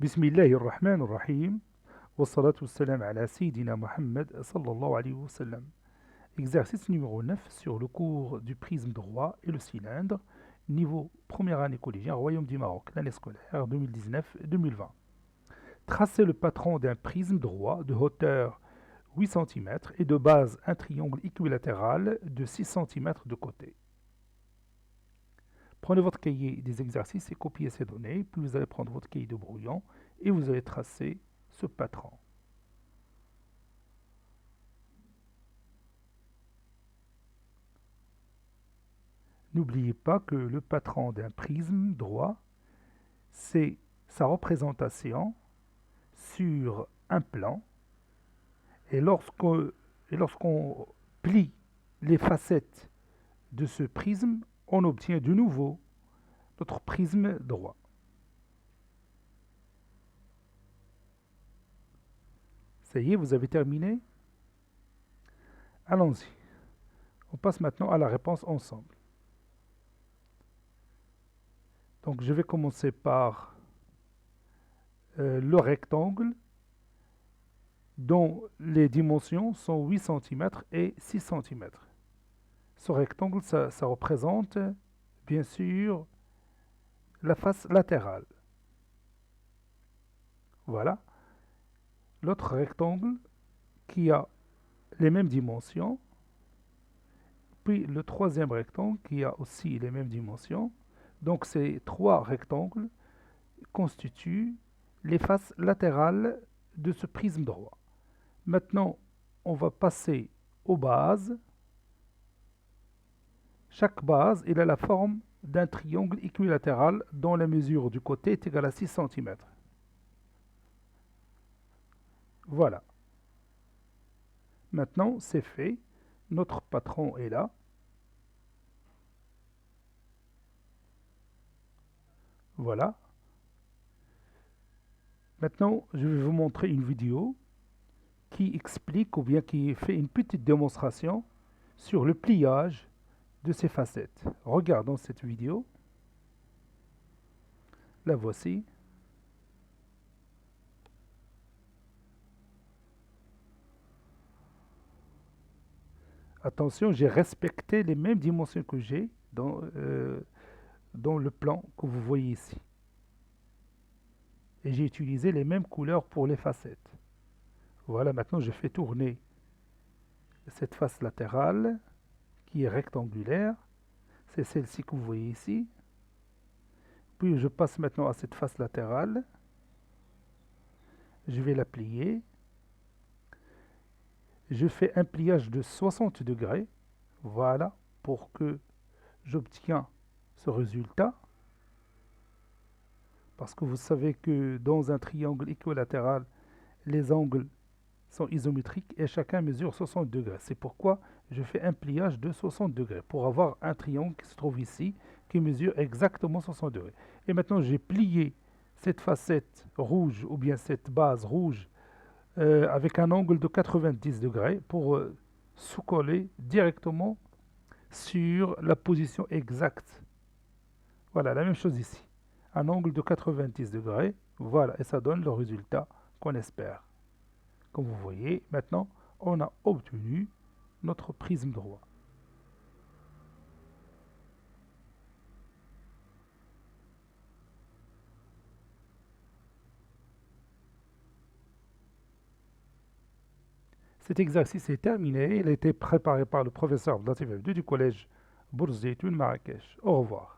بسم الله الرحمن الرحيم والصلاة والسلام على Sayyidina Muhammad sallallahu alayhi wa sallam. Exercice numéro 9 sur le cours du prisme droit et le cylindre, niveau première année collégien, Royaume du Maroc, l'année scolaire 2019-2020. Tracez le patron d'un prisme droit de hauteur 8 cm et de base un triangle équilatéral de 6 cm de côté. Prenez votre cahier des exercices et copiez ces données, puis vous allez prendre votre cahier de brouillon et vous allez tracer ce patron. N'oubliez pas que le patron d'un prisme droit, c'est sa représentation sur un plan, et lorsqu'on plie les facettes de ce prisme, on obtient de nouveau notre prisme droit. Ça y est, vous avez terminé? Allons-y. On passe maintenant à la réponse ensemble. Donc je vais commencer par le rectangle dont les dimensions sont 8 cm et 6 cm. Ce rectangle, ça représente bien sûr la face latérale. Voilà. L'autre rectangle qui a les mêmes dimensions, puis le troisième rectangle qui a aussi les mêmes dimensions. Donc ces trois rectangles constituent les faces latérales de ce prisme droit. Maintenant, on va passer aux bases. Chaque base, il a la forme d'un triangle équilatéral dont la mesure du côté est égale à 6 cm. Voilà. Maintenant, c'est fait. Notre patron est là. Voilà. Maintenant, je vais vous montrer une vidéo qui explique ou bien qui fait une petite démonstration sur le pliage de ces facettes. Regardons cette vidéo. La voici. Attention, j'ai respecté les mêmes dimensions que j'ai dans le plan que vous voyez ici. Et j'ai utilisé les mêmes couleurs pour les facettes. Voilà, maintenant je fais tourner cette face latérale qui est rectangulaire. C'est celle-ci que vous voyez ici. Puis je passe maintenant à cette face latérale. Je vais la plier. Je fais un pliage de 60 degrés. Voilà, pour que j'obtiens ce résultat. Parce que vous savez que dans un triangle équilatéral, les angles sont isométriques et chacun mesure 60 degrés. C'est pourquoi je fais un pliage de 60 degrés pour avoir un triangle qui se trouve ici qui mesure exactement 60 degrés. Et maintenant j'ai plié cette facette rouge ou bien cette base rouge avec un angle de 90 degrés pour sous-coller directement sur la position exacte. Voilà, la même chose ici. Un angle de 90 degrés, voilà, et ça donne le résultat qu'on espère. Comme vous voyez, maintenant, on a obtenu notre prisme droit. Cet exercice est terminé. Il a été préparé par le professeur Abdelatif Abdou du collège Bourz Zeitoun Marrakech. Au revoir.